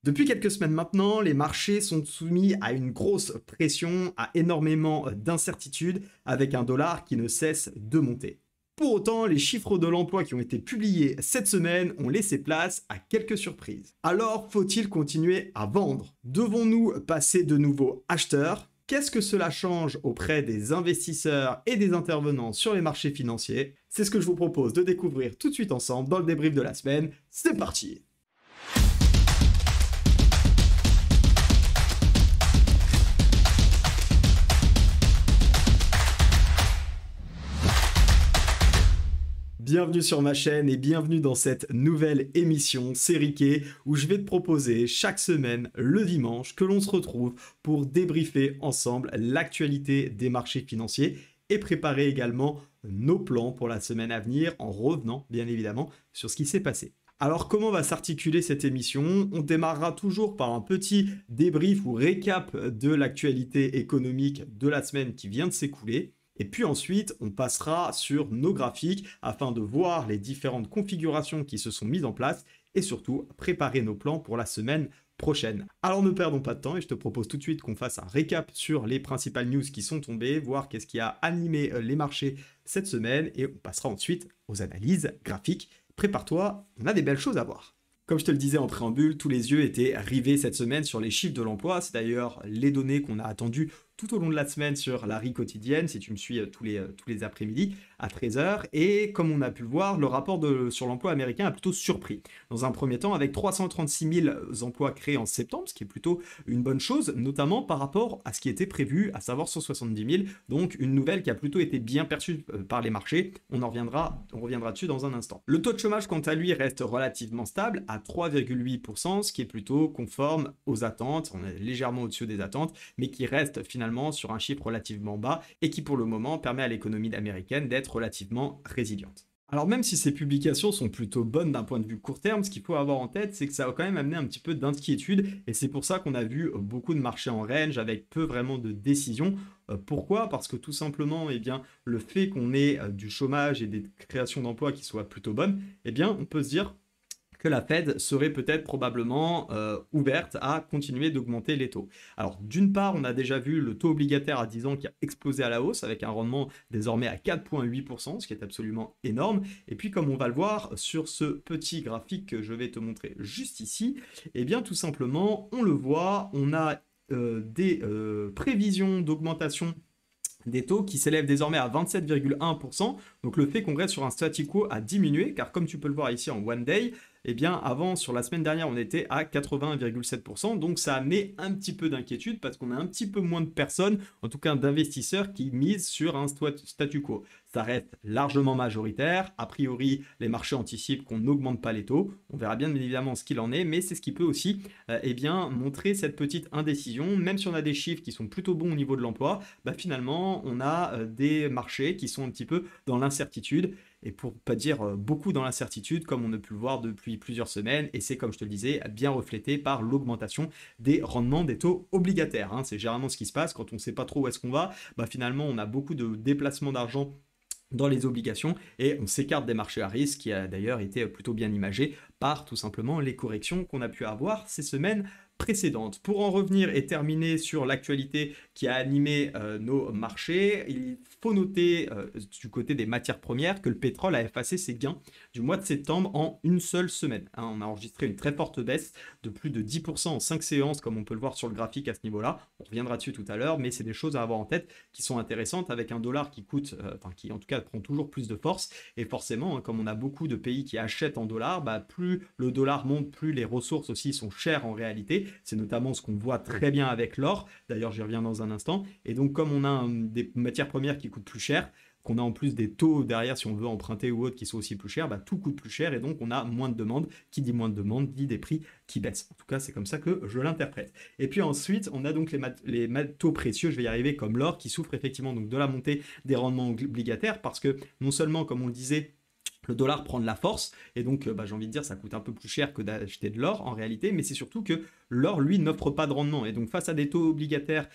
Depuis quelques semaines maintenant, les marchés sont soumis à une grosse pression, à énormément d'incertitudes, avec un dollar qui ne cesse de monter. Pour autant, les chiffres de l'emploi qui ont été publiés cette semaine ont laissé place à quelques surprises. Alors, faut-il continuer à vendre? Devons-nous passer de nouveaux acheteurs? Qu'est-ce que cela change auprès des investisseurs et des intervenants sur les marchés financiers? C'est ce que je vous propose de découvrir tout de suite ensemble dans le débrief de la semaine. C'est parti! Bienvenue sur ma chaîne et bienvenue dans cette nouvelle émission Série K où je vais te proposer chaque semaine le dimanche que l'on se retrouve pour débriefer ensemble l'actualité des marchés financiers et préparer également nos plans pour la semaine à venir en revenant bien évidemment sur ce qui s'est passé. Alors comment va s'articuler cette émission? On démarrera toujours par un petit débrief ou récap de l'actualité économique de la semaine qui vient de s'écouler. Et puis ensuite, on passera sur nos graphiques afin de voir les différentes configurations qui se sont mises en place et surtout préparer nos plans pour la semaine prochaine. Alors ne perdons pas de temps et je te propose tout de suite qu'on fasse un récap sur les principales news qui sont tombées, voir qu'est-ce qui a animé les marchés cette semaine et on passera ensuite aux analyses graphiques. Prépare-toi, on a des belles choses à voir. Comme je te le disais en préambule, tous les yeux étaient rivés cette semaine sur les chiffres de l'emploi. C'est d'ailleurs les données qu'on a attendues tout au long de la semaine sur la RI quotidienne, si tu me suis tous les après-midi à 13h. Et comme on a pu le voir, le rapport sur l'emploi américain a plutôt surpris. Dans un premier temps, avec 336 000 emplois créés en septembre, ce qui est plutôt une bonne chose, notamment par rapport à ce qui était prévu, à savoir 170 000. Donc une nouvelle qui a plutôt été bien perçue par les marchés. On reviendra dessus dans un instant. Le taux de chômage, quant à lui, reste relativement stable à 3,8%, ce qui est plutôt conforme aux attentes. On est légèrement au-dessus des attentes, mais qui reste finalement sur un chiffre relativement bas et qui pour le moment permet à l'économie américaine d'être relativement résiliente. Alors même si ces publications sont plutôt bonnes d'un point de vue court terme, ce qu'il faut avoir en tête, c'est que ça va quand même amener un petit peu d'inquiétude et c'est pour ça qu'on a vu beaucoup de marchés en range avec peu vraiment de décisions. Pourquoi? Parce que tout simplement, eh bien, le fait qu'on ait du chômage et des créations d'emplois qui soient plutôt bonnes, eh bien, on peut se dire que la Fed serait peut-être probablement ouverte à continuer d'augmenter les taux. Alors d'une part, on a déjà vu le taux obligataire à 10 ans qui a explosé à la hausse avec un rendement désormais à 4,8%, ce qui est absolument énorme. Et puis comme on va le voir sur ce petit graphique que je vais te montrer juste ici, eh bien tout simplement, on le voit, on a des prévisions d'augmentation des taux qui s'élèvent désormais à 27,1%. Donc le fait qu'on reste sur un statu quo a diminué, car comme tu peux le voir ici en one day, eh bien avant, sur la semaine dernière, on était à 80,7%. Donc ça a amené un petit peu d'inquiétude parce qu'on a un petit peu moins de personnes, en tout cas d'investisseurs, qui misent sur un statu quo. Ça reste largement majoritaire. A priori, les marchés anticipent qu'on n'augmente pas les taux. On verra bien évidemment ce qu'il en est, mais c'est ce qui peut aussi eh bien, montrer cette petite indécision. Même si on a des chiffres qui sont plutôt bons au niveau de l'emploi, bah, finalement, on a des marchés qui sont un petit peu dans l'incertitude. Et pour pas dire beaucoup dans l'incertitude, comme on a pu le voir depuis plusieurs semaines, et c'est comme je te le disais, bien reflété par l'augmentation des rendements des taux obligataires. C'est généralement ce qui se passe quand on ne sait pas trop où est-ce qu'on va. Bah, finalement, on a beaucoup de déplacements d'argent dans les obligations et on s'écarte des marchés à risque qui a d'ailleurs été plutôt bien imagé par tout simplement les corrections qu'on a pu avoir ces semaines précédentes. Pour en revenir et terminer sur l'actualité qui a animé nos marchés, il faut noter du côté des matières premières que le pétrole a effacé ses gains du mois de septembre en une seule semaine. On a enregistré une très forte baisse de plus de 10% en 5 séances comme on peut le voir sur le graphique à ce niveau-là. On reviendra dessus tout à l'heure, mais c'est des choses à avoir en tête qui sont intéressantes avec un dollar qui coûte, qui en tout cas prend toujours plus de force et forcément, comme on a beaucoup de pays qui achètent en dollars, bah, plus le dollar monte, plus les ressources aussi sont chères en réalité. C'est notamment ce qu'on voit très bien avec l'or. D'ailleurs, j'y reviens dans un instant. Et donc, comme on a des matières premières qui coûtent plus cher, qu'on a en plus des taux derrière si on veut emprunter ou autre qui sont aussi plus chers, bah, tout coûte plus cher et donc on a moins de demandes. Qui dit moins de demandes dit des prix qui baissent. En tout cas, c'est comme ça que je l'interprète. Et puis ensuite, on a donc les métaux précieux, je vais y arriver, comme l'or, qui souffre effectivement donc de la montée des rendements obligataires parce que non seulement, comme on le disait, le dollar prend de la force, et donc j'ai envie de dire ça coûte un peu plus cher que d'acheter de l'or en réalité, mais c'est surtout que l'or lui n'offre pas de rendement, et donc face à des taux obligataires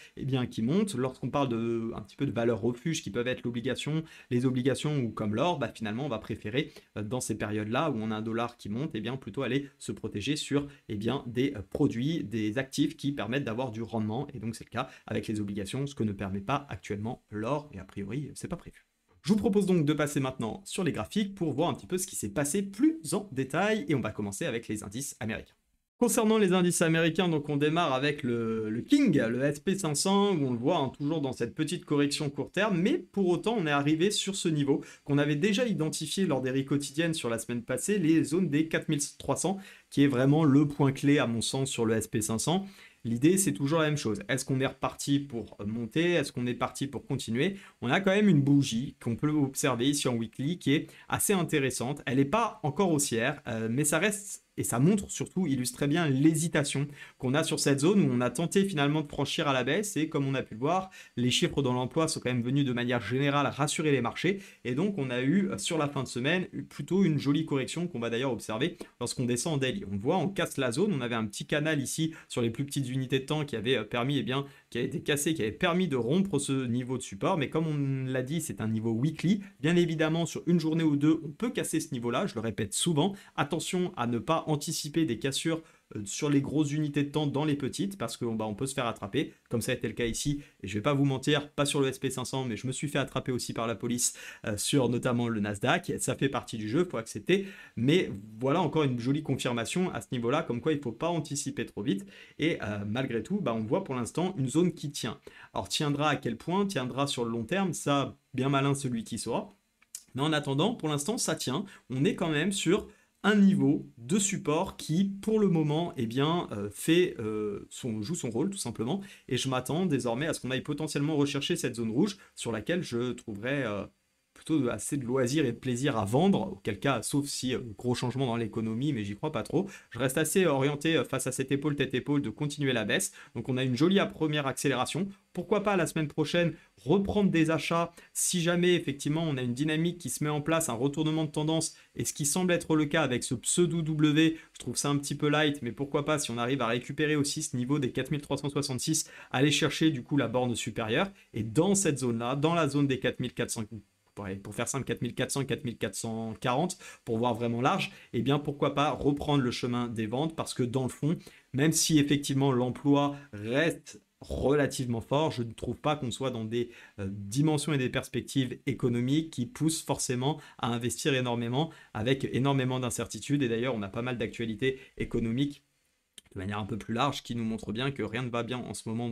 qui montent, lorsqu'on parle un petit peu de valeurs refuge qui peuvent être l'obligation, les obligations ou comme l'or, finalement on va préférer dans ces périodes-là où on a un dollar qui monte, plutôt aller se protéger sur des produits, des actifs qui permettent d'avoir du rendement, et donc c'est le cas avec les obligations, ce que ne permet pas actuellement l'or, et a priori c'est pas prévu. Je vous propose donc de passer maintenant sur les graphiques pour voir un petit peu ce qui s'est passé plus en détail, et on va commencer avec les indices américains. Concernant les indices américains, donc on démarre avec le King, le SP500, où on le voit toujours dans cette petite correction court terme, mais pour autant on est arrivé sur ce niveau qu'on avait déjà identifié lors des RI quotidiennes sur la semaine passée, les zones des 4300, qui est vraiment le point clé à mon sens sur le SP500. L'idée, c'est toujours la même chose. Est-ce qu'on est reparti pour monter? Est-ce qu'on est parti pour continuer? On a quand même une bougie qu'on peut observer ici en weekly qui est assez intéressante. Elle n'est pas encore haussière, mais ça reste... Et ça montre surtout, illustre très bien l'hésitation qu'on a sur cette zone où on a tenté finalement de franchir à la baisse, et comme on a pu le voir, les chiffres dans l'emploi sont quand même venus de manière générale rassurer les marchés, et donc on a eu sur la fin de semaine plutôt une jolie correction qu'on va d'ailleurs observer lorsqu'on descend en daily. On voit, on casse la zone, on avait un petit canal ici sur les plus petites unités de temps qui avait permis, qui a été cassé, qui avait permis de rompre ce niveau de support, mais comme on l'a dit, c'est un niveau weekly. Bien évidemment, sur une journée ou deux, on peut casser ce niveau-là, je le répète souvent. Attention à ne pas anticiper des cassures sur les grosses unités de temps dans les petites, parce qu'on peut se faire attraper, comme ça a été le cas ici, et je vais pas vous mentir, pas sur le SP500, mais je me suis fait attraper aussi par la police sur notamment le Nasdaq, ça fait partie du jeu, il faut accepter, mais voilà encore une jolie confirmation à ce niveau-là, comme quoi il ne faut pas anticiper trop vite, et malgré tout, on voit pour l'instant une zone qui tient. Alors tiendra à quel point? Tiendra sur le long terme, ça, bien malin celui qui saura, mais en attendant, pour l'instant, ça tient, on est quand même sur un niveau de support qui, pour le moment, joue son rôle, tout simplement. Et je m'attends désormais à ce qu'on aille potentiellement rechercher cette zone rouge sur laquelle je trouverais plutôt assez de loisirs et de plaisir à vendre, auquel cas, sauf si gros changement dans l'économie, mais j'y crois pas trop. Je reste assez orienté face à cette épaule tête-épaule de continuer la baisse. Donc on a une jolie première accélération. Pourquoi pas la semaine prochaine reprendre des achats si jamais effectivement on a une dynamique qui se met en place, un retournement de tendance, et ce qui semble être le cas avec ce pseudo W, je trouve ça un petit peu light, mais pourquoi pas si on arrive à récupérer aussi ce niveau des 4366, aller chercher du coup la borne supérieure, et dans cette zone-là, dans la zone des 4400, pour faire simple, 4400, 4440, pour voir vraiment large, et bien pourquoi pas reprendre le chemin des ventes, parce que dans le fond, même si effectivement l'emploi reste relativement fort, je ne trouve pas qu'on soit dans des dimensions et des perspectives économiques qui poussent forcément à investir énormément, avec énormément d'incertitudes, et d'ailleurs on a pas mal d'actualités économiques de manière un peu plus large qui nous montre bien que rien ne va bien en ce moment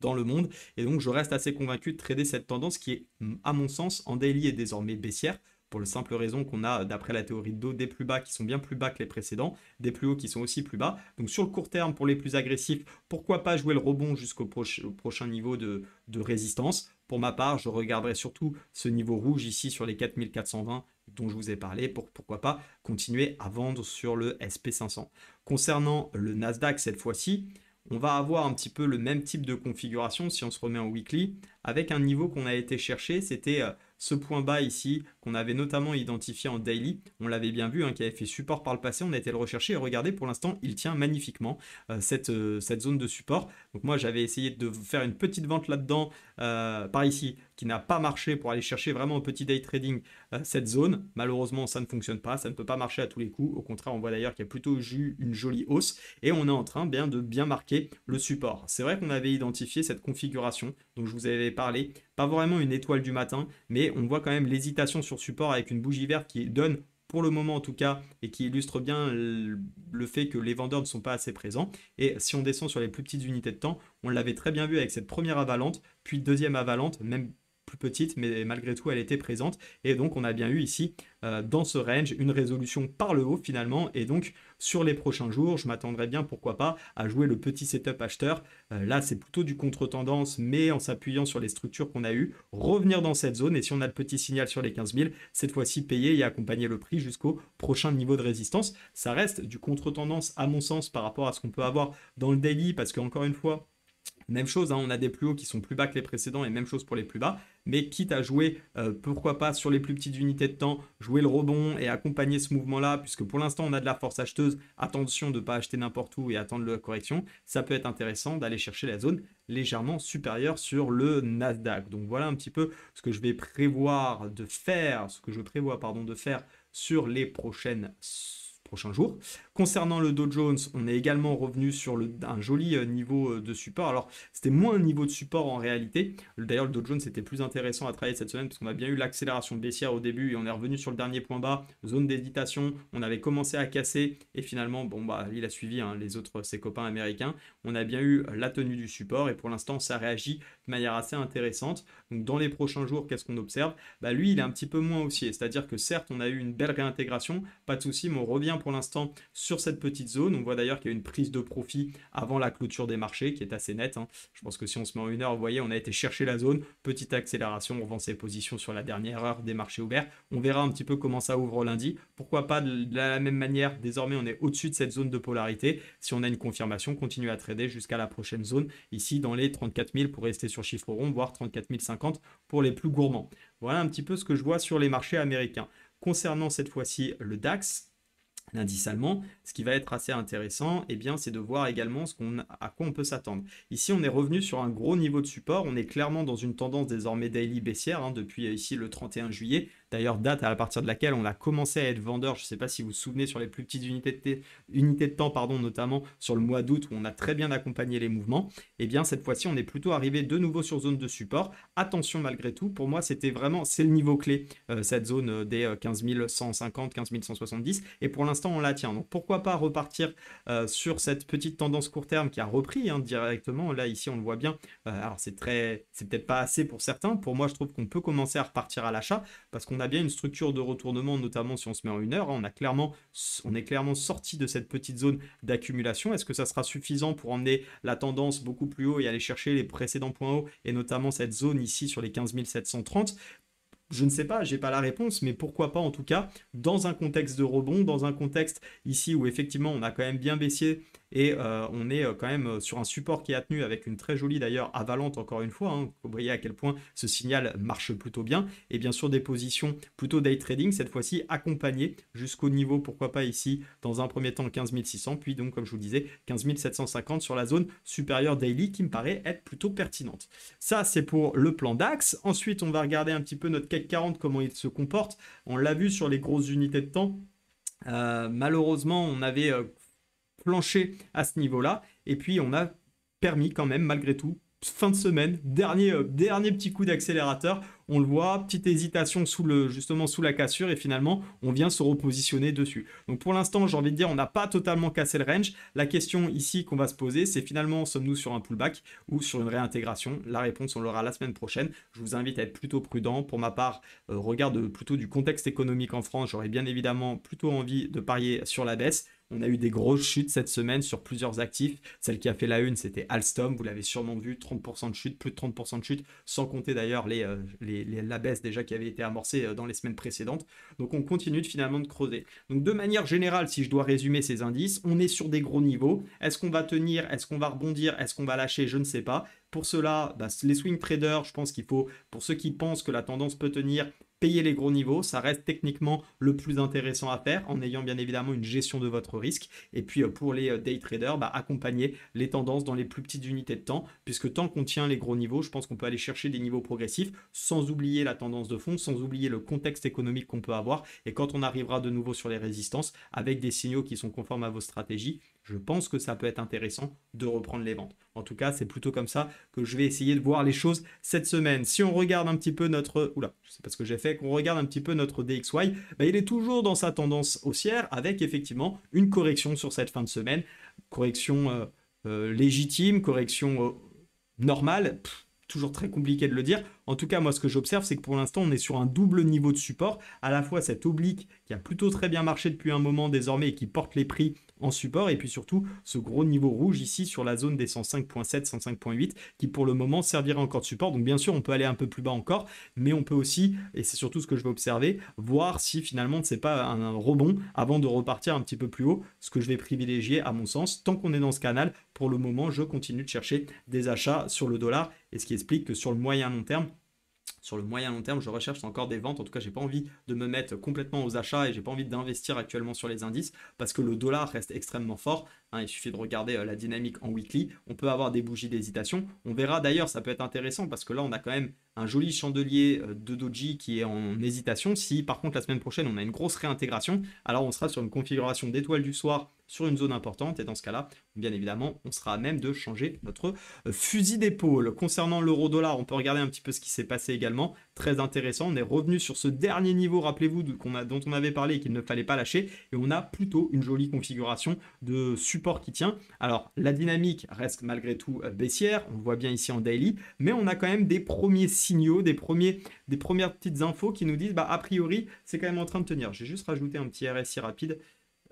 dans le monde, et donc je reste assez convaincu de trader cette tendance qui est, à mon sens, en daily est désormais baissière, pour la simple raison qu'on a, d'après la théorie de dos, des plus bas qui sont bien plus bas que les précédents, des plus hauts qui sont aussi plus bas. Donc sur le court terme, pour les plus agressifs, pourquoi pas jouer le rebond jusqu'au prochain niveau de résistance. Pour ma part, je regarderai surtout ce niveau rouge ici sur les 4420 dont je vous ai parlé, pourquoi pas continuer à vendre sur le SP500. Concernant le Nasdaq cette fois-ci, on va avoir un petit peu le même type de configuration si on se remet en weekly, avec un niveau qu'on a été chercher, c'était ce point bas ici, qu'on avait notamment identifié en daily, on l'avait bien vu, qui avait fait support par le passé, on a été le rechercher, et regardez, pour l'instant, il tient magnifiquement cette zone de support. Donc moi, j'avais essayé de faire une petite vente là-dedans, par ici, qui n'a pas marché pour aller chercher vraiment au petit day trading cette zone. Malheureusement, ça ne fonctionne pas, ça ne peut pas marcher à tous les coups. Au contraire, on voit d'ailleurs qu'il y a plutôt eu une jolie hausse, et on est en train de bien marquer le support. C'est vrai qu'on avait identifié cette configuration, dont je vous avais parlé, pas vraiment une étoile du matin, mais on voit quand même l'hésitation sur support avec une bougie verte qui donne, pour le moment en tout cas, et qui illustre bien le fait que les vendeurs ne sont pas assez présents. Et si on descend sur les plus petites unités de temps, on l'avait très bien vu avec cette première avalante, puis deuxième avalante, même plus petite, mais malgré tout elle était présente, et donc on a bien eu ici dans ce range une résolution par le haut finalement, et donc sur les prochains jours je m'attendrai bien, pourquoi pas, à jouer le petit setup acheteur. Là c'est plutôt du contre-tendance, mais en s'appuyant sur les structures qu'on a eues, revenir dans cette zone, et si on a le petit signal sur les 15 000, cette fois-ci payer et accompagner le prix jusqu'au prochain niveau de résistance. Ça reste du contre-tendance à mon sens par rapport à ce qu'on peut avoir dans le daily, parce qu'encore une fois, Même chose, hein, on a des plus hauts qui sont plus bas que les précédents et même chose pour les plus bas. Mais quitte à jouer, pourquoi pas sur les plus petites unités de temps, jouer le rebond et accompagner ce mouvement-là, puisque pour l'instant on a de la force acheteuse, attention de ne pas acheter n'importe où et attendre la correction, ça peut être intéressant d'aller chercher la zone légèrement supérieure sur le Nasdaq. Donc voilà un petit peu ce que je vais prévoir de faire, ce que je prévois pardon, de faire sur les prochains jours. Concernant le Dow Jones, on est également revenu sur un joli niveau de support. Alors, c'était moins un niveau de support en réalité. D'ailleurs, le Dow Jones était plus intéressant à travailler cette semaine parce qu'on a bien eu l'accélération baissière au début et on est revenu sur le dernier point bas, zone d'hésitation. On avait commencé à casser et finalement, bon, bah, il a suivi les autres, ses copains américains. On a bien eu la tenue du support et pour l'instant, ça réagit de manière assez intéressante. Donc, dans les prochains jours, qu'est-ce qu'on observe? Bah, lui, il est un petit peu moins haussier. C'est-à-dire que certes, on a eu une belle réintégration, pas de souci, mais on revient pour l'instant sur cette petite zone. On voit d'ailleurs qu'il y a une prise de profit avant la clôture des marchés qui est assez nette. Je pense que si on se met en 1 heure, vous voyez, on a été chercher la zone, petite accélération, on vend ses positions sur la dernière heure des marchés ouverts. On verra un petit peu comment ça ouvre lundi. Pourquoi pas de la même manière, désormais on est au-dessus de cette zone de polarité. Si on a une confirmation, continue à trader jusqu'à la prochaine zone, ici dans les 34 000 pour rester sur chiffre rond, voire 34 050 pour les plus gourmands. Voilà un petit peu ce que je vois sur les marchés américains. Concernant cette fois-ci le DAX, l'indice allemand, ce qui va être assez intéressant, eh bien, c'est de voir également à quoi on peut s'attendre. Ici, on est revenu sur un gros niveau de support. On est clairement dans une tendance désormais daily baissière depuis ici le 31 juillet. D'ailleurs, date à partir de laquelle on a commencé à être vendeur. Je ne sais pas si vous vous souvenez sur les plus petites unités de temps, notamment sur le mois d'août où on a très bien accompagné les mouvements. Eh bien, cette fois-ci, on est plutôt arrivé de nouveau sur zone de support. Attention malgré tout, pour moi, c'est le niveau clé, cette zone des 15 150, 15 170. Et pour l'instant, on la tient. Donc, pourquoi pas repartir sur cette petite tendance court terme qui a repris directement. Là, ici, on le voit bien. Alors, c'est peut-être pas assez pour certains. Pour moi, je trouve qu'on peut commencer à repartir à l'achat parce qu'on a bien une structure de retournement, notamment si on se met en 1 heure. On est clairement sorti de cette petite zone d'accumulation. Est-ce que ça sera suffisant pour emmener la tendance beaucoup plus haut et aller chercher les précédents points hauts et notamment cette zone ici sur les 15 730? Je ne sais pas, j'ai pas la réponse, mais pourquoi pas en tout cas, dans un contexte de rebond, dans un contexte ici où effectivement on a quand même bien baissé et on est quand même sur un support qui a tenu avec une très jolie d'ailleurs avalante encore une fois. Vous voyez à quel point ce signal marche plutôt bien et bien sûr des positions plutôt day trading cette fois-ci accompagnées jusqu'au niveau, pourquoi pas ici dans un premier temps 15 600, puis donc comme je vous disais 15 750 sur la zone supérieure daily qui me paraît être plutôt pertinente. Ça c'est pour le plan DAX. Ensuite on va regarder un petit peu notre CAC 40, comment il se comporte. On l'a vu sur les grosses unités de temps. Malheureusement on avait planché à ce niveau-là et puis on a permis quand même malgré tout fin de semaine, dernier petit coup d'accélérateur, on le voit, petite hésitation justement sous la cassure et finalement on vient se repositionner dessus. Donc pour l'instant j'ai envie de dire on n'a pas totalement cassé le range. La question ici qu'on va se poser c'est finalement sommes-nous sur un pullback ou sur une réintégration? La réponse on l'aura la semaine prochaine. Je vous invite à être plutôt prudent. Pour ma part, regarde plutôt du contexte économique en France, j'aurais bien évidemment plutôt envie de parier sur la baisse. On a eu des grosses chutes cette semaine sur plusieurs actifs. Celle qui a fait la une, c'était Alstom. Vous l'avez sûrement vu, 30% de chute, plus de 30% de chute, sans compter d'ailleurs la baisse déjà qui avait été amorcée dans les semaines précédentes. Donc on continue finalement de creuser. Donc de manière générale, si je dois résumer ces indices, on est sur des gros niveaux. Est-ce qu'on va tenir? Est-ce qu'on va rebondir? Est-ce qu'on va lâcher? Je ne sais pas. Pour cela, les swing traders, je pense qu'il faut, pour ceux qui pensent que la tendance peut tenir, payer les gros niveaux, ça reste techniquement le plus intéressant à faire en ayant bien évidemment une gestion de votre risque. Et puis pour les day traders, accompagner les tendances dans les plus petites unités de temps, puisque tant qu'on tient les gros niveaux, je pense qu'on peut aller chercher des niveaux progressifs sans oublier la tendance de fond, sans oublier le contexte économique qu'on peut avoir. Et quand on arrivera de nouveau sur les résistances, avec des signaux qui sont conformes à vos stratégies, je pense que ça peut être intéressant de reprendre les ventes. En tout cas, c'est plutôt comme ça que je vais essayer de voir les choses cette semaine. Si on regarde un petit peu notre... Oula, je sais pas ce que j'ai fait. Qu'on regarde un petit peu notre DXY, il est toujours dans sa tendance haussière avec effectivement une correction sur cette fin de semaine. Correction légitime, correction normale. Toujours très compliqué de le dire. En tout cas, moi, ce que j'observe, c'est que pour l'instant, on est sur un double niveau de support, à la fois cette oblique qui a plutôt très bien marché depuis un moment désormais et qui porte les prix en support, et puis surtout ce gros niveau rouge ici sur la zone des 105.7, 105.8 qui pour le moment servirait encore de support. Donc bien sûr on peut aller un peu plus bas encore, mais on peut aussi, et c'est surtout ce que je vais observer, voir si finalement c'est pas un rebond avant de repartir un petit peu plus haut, ce que je vais privilégier à mon sens. Tant qu'on est dans ce canal, pour le moment je continue de chercher des achats sur le dollar, et ce qui explique que sur le moyen long terme, je recherche encore des ventes. En tout cas, j'ai pas envie de me mettre complètement aux achats et j'ai pas envie d'investir actuellement sur les indices parce que le dollar reste extrêmement fort. Hein, il suffit de regarder la dynamique en weekly. On peut avoir des bougies d'hésitation. On verra d'ailleurs, ça peut être intéressant parce que là, on a quand même un joli chandelier de doji qui est en hésitation. Si par contre la semaine prochaine, on a une grosse réintégration, alors on sera sur une configuration d'étoile du soir sur une zone importante et dans ce cas-là, bien évidemment, on sera à même de changer notre fusil d'épaule. Concernant l'euro-dollar, on peut regarder un petit peu ce qui s'est passé également. Très intéressant, on est revenu sur ce dernier niveau, rappelez-vous, dont on avait parlé et qu'il ne fallait pas lâcher, et on a plutôt une jolie configuration de support qui tient. Alors, la dynamique reste malgré tout baissière, on le voit bien ici en daily, mais on a quand même des premiers signaux, des premières petites infos qui nous disent, bah, a priori, c'est quand même en train de tenir. J'ai juste rajouté un petit RSI rapide.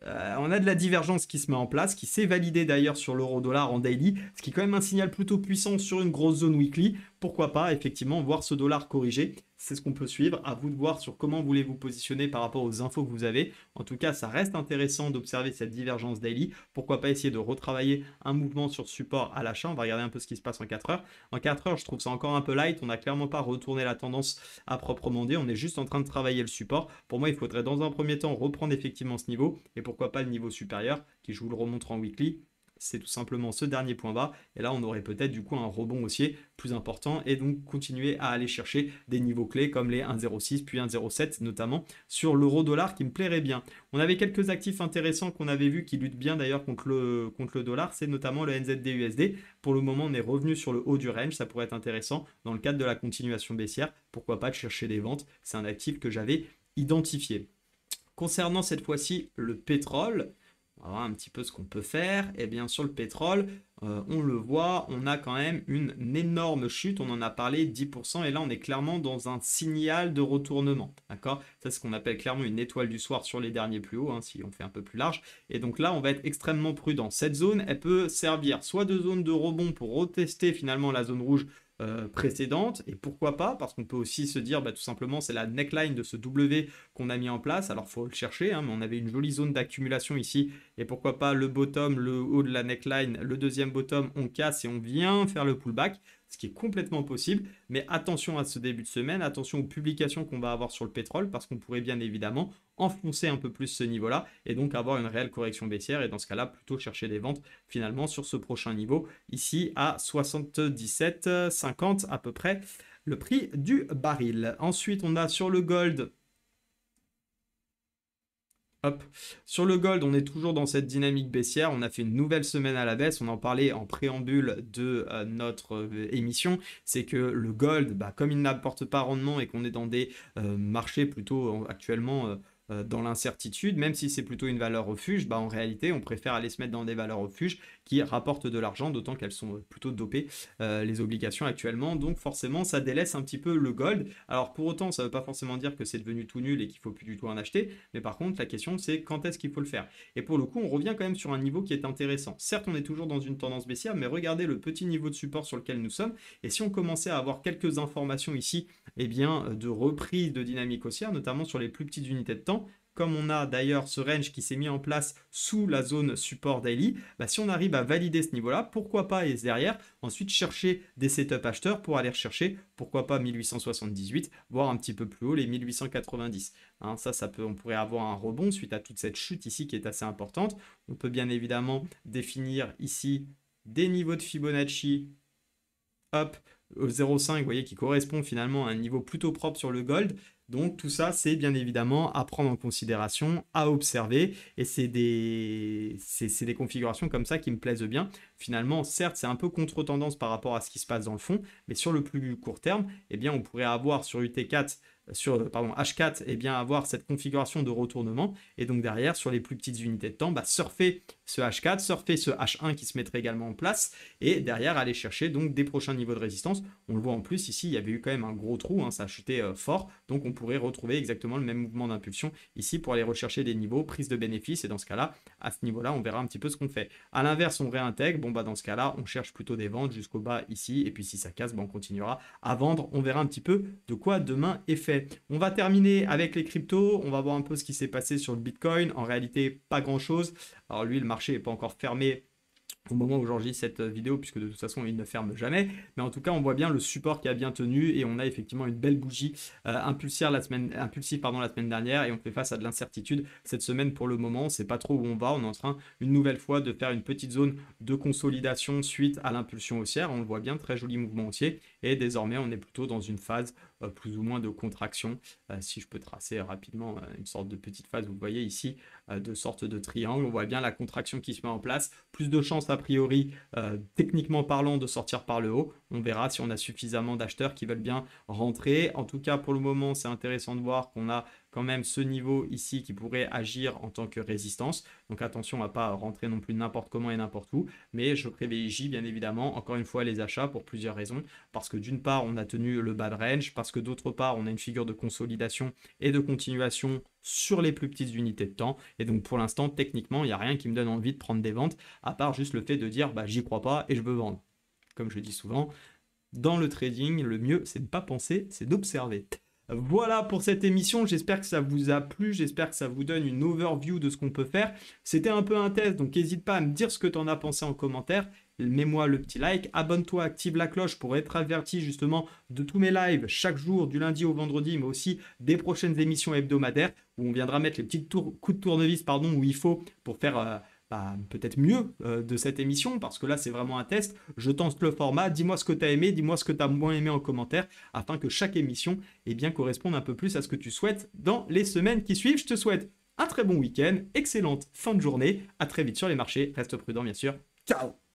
On a de la divergence qui se met en place, qui s'est validée d'ailleurs sur l'euro-dollar en daily, ce qui est quand même un signal plutôt puissant sur une grosse zone weekly. Pourquoi pas effectivement voir ce dollar corriger, c'est ce qu'on peut suivre. À vous de voir sur comment vous voulez vous positionner par rapport aux infos que vous avez. En tout cas, ça reste intéressant d'observer cette divergence daily. Pourquoi pas essayer de retravailler un mouvement sur support à l'achat. On va regarder un peu ce qui se passe en 4 heures. En 4 heures, je trouve ça encore un peu light. On n'a clairement pas retourné la tendance à proprement dit. On est juste en train de travailler le support. Pour moi, il faudrait dans un premier temps reprendre effectivement ce niveau et pourquoi pas le niveau supérieur qui, je vous le remontre en weekly, c'est tout simplement ce dernier point bas. Et là, on aurait peut-être du coup un rebond haussier plus important et donc continuer à aller chercher des niveaux clés comme les 1,06 puis 1,07 notamment sur l'euro-dollar qui me plairait bien. On avait quelques actifs intéressants qu'on avait vus qui luttent bien d'ailleurs contre le dollar, c'est notamment le NZD-USD. Pour le moment, on est revenu sur le haut du range, ça pourrait être intéressant dans le cadre de la continuation baissière. Pourquoi pas de chercher des ventes, c'est un actif que j'avais identifié. Concernant cette fois-ci le pétrole, on va voir un petit peu ce qu'on peut faire. Et bien sur le pétrole, on le voit, on a quand même une énorme chute. On en a parlé 10%. Et là, on est clairement dans un signal de retournement. D'accord? Ça, c'est ce qu'on appelle clairement une étoile du soir sur les derniers plus hauts, hein, si on fait un peu plus large. Et donc là, on va être extrêmement prudent. Cette zone, elle peut servir soit de zone de rebond pour retester finalement la zone rouge précédente, et pourquoi pas, parce qu'on peut aussi se dire bah, tout simplement c'est la neckline de ce W qu'on a mis en place. Alors il faut le chercher, hein, mais on avait une jolie zone d'accumulation ici, et pourquoi pas le bottom, le haut de la neckline, le deuxième bottom, on casse et on vient faire le pullback, ce qui est complètement possible. Mais attention à ce début de semaine, attention aux publications qu'on va avoir sur le pétrole, parce qu'on pourrait bien évidemment enfoncer un peu plus ce niveau-là et donc avoir une réelle correction baissière, et dans ce cas-là plutôt chercher des ventes finalement sur ce prochain niveau ici à 77,50 à peu près le prix du baril. Ensuite on a sur le gold, hop. Sur le gold, on est toujours dans cette dynamique baissière. On a fait une nouvelle semaine à la baisse. On en parlait en préambule de notre émission. C'est que le gold, bah, comme il n'apporte pas rendement et qu'on est dans des marchés plutôt actuellement dans l'incertitude, même si c'est plutôt une valeur refuge, bah, en réalité, on préfère aller se mettre dans des valeurs refuges qui rapportent de l'argent, d'autant qu'elles sont plutôt dopées, les obligations actuellement. Donc forcément, ça délaisse un petit peu le gold. Alors pour autant, ça ne veut pas forcément dire que c'est devenu tout nul et qu'il ne faut plus du tout en acheter. Mais par contre, la question, c'est quand est-ce qu'il faut le faire? Et pour le coup, on revient quand même sur un niveau qui est intéressant. Certes, on est toujours dans une tendance baissière, mais regardez le petit niveau de support sur lequel nous sommes. Et si on commençait à avoir quelques informations ici, eh bien, de reprise de dynamique haussière, notamment sur les plus petites unités de temps, comme on a d'ailleurs ce range qui s'est mis en place sous la zone support daily, bah si on arrive à valider ce niveau-là, pourquoi pas, et derrière, ensuite chercher des setup acheteurs pour aller rechercher, pourquoi pas 1878, voire un petit peu plus haut, les 1890. Hein, ça peut, on pourrait avoir un rebond suite à toute cette chute ici qui est assez importante. On peut bien évidemment définir ici des niveaux de Fibonacci, hop, 0,5, vous voyez, qui correspond finalement à un niveau plutôt propre sur le gold. Donc tout ça, c'est bien évidemment à prendre en considération, à observer, et c'est des configurations comme ça qui me plaisent bien. Finalement, certes, c'est un peu contre-tendance par rapport à ce qui se passe dans le fond, mais sur le plus court terme, eh bien, on pourrait avoir sur UT4 pardon, H4, eh bien, avoir cette configuration de retournement. Et donc derrière, sur les plus petites unités de temps, surfer ce H4, surfer ce H1 qui se mettrait également en place. Et derrière, aller chercher donc des prochains niveaux de résistance. On le voit en plus, ici, il y avait eu quand même un gros trou, ça a chuté fort. Donc on pourrait retrouver exactement le même mouvement d'impulsion ici pour aller rechercher des niveaux, prise de bénéfice. Et dans ce cas-là, à ce niveau-là, on verra un petit peu ce qu'on fait. À l'inverse, on réintègre. Bon, dans ce cas-là, on cherche plutôt des ventes jusqu'au bas ici. Et puis si ça casse, on continuera à vendre. On verra un petit peu de quoi demain est fait. On va terminer avec les cryptos. On va voir un peu ce qui s'est passé sur le Bitcoin. En réalité, pas grand-chose. Alors lui, le marché n'est pas encore fermé au moment où j'enregistre cette vidéo, puisque de toute façon, il ne ferme jamais. Mais en tout cas, on voit bien le support qui a bien tenu et on a effectivement une belle bougie impulsive la semaine dernière et on fait face à de l'incertitude cette semaine pour le moment. On ne sait pas trop où on va. On est en train, une nouvelle fois, de faire une petite zone de consolidation suite à l'impulsion haussière. On le voit bien, très joli mouvement haussier. Et désormais, on est plutôt dans une phase plus ou moins de contraction. Si je peux tracer rapidement une sorte de petite phase, vous voyez ici, de sorte de triangle. On voit bien la contraction qui se met en place. Plus de chances a priori, techniquement parlant, de sortir par le haut. On verra si on a suffisamment d'acheteurs qui veulent bien rentrer. En tout cas, pour le moment, c'est intéressant de voir qu'on a quand même ce niveau ici qui pourrait agir en tant que résistance. Donc attention à ne pas rentrer non plus n'importe comment et n'importe où. Mais je privilégie bien évidemment, encore une fois, les achats pour plusieurs raisons. Parce que d'une part, on a tenu le bas de range. Parce que d'autre part, on a une figure de consolidation et de continuation sur les plus petites unités de temps. Et donc pour l'instant, techniquement, il n'y a rien qui me donne envie de prendre des ventes, à part juste le fait de dire j'y crois pas et je veux vendre. Comme je dis souvent, dans le trading, le mieux, c'est de ne pas penser, c'est d'observer. Voilà pour cette émission, j'espère que ça vous a plu, j'espère que ça vous donne une overview de ce qu'on peut faire. C'était un peu un test, donc n'hésite pas à me dire ce que tu en as pensé en commentaire. Mets-moi le petit like, abonne-toi, active la cloche pour être averti justement de tous mes lives chaque jour, du lundi au vendredi, mais aussi des prochaines émissions hebdomadaires où on viendra mettre les petits coups de tournevis où il faut pour faire... peut-être mieux de cette émission, parce que là c'est vraiment un test. Je tente le format, dis-moi ce que tu as aimé, dis-moi ce que tu as moins aimé en commentaire, afin que chaque émission corresponde un peu plus à ce que tu souhaites dans les semaines qui suivent. Je te souhaite un très bon week-end, excellente fin de journée, à très vite sur les marchés, reste prudent bien sûr, ciao.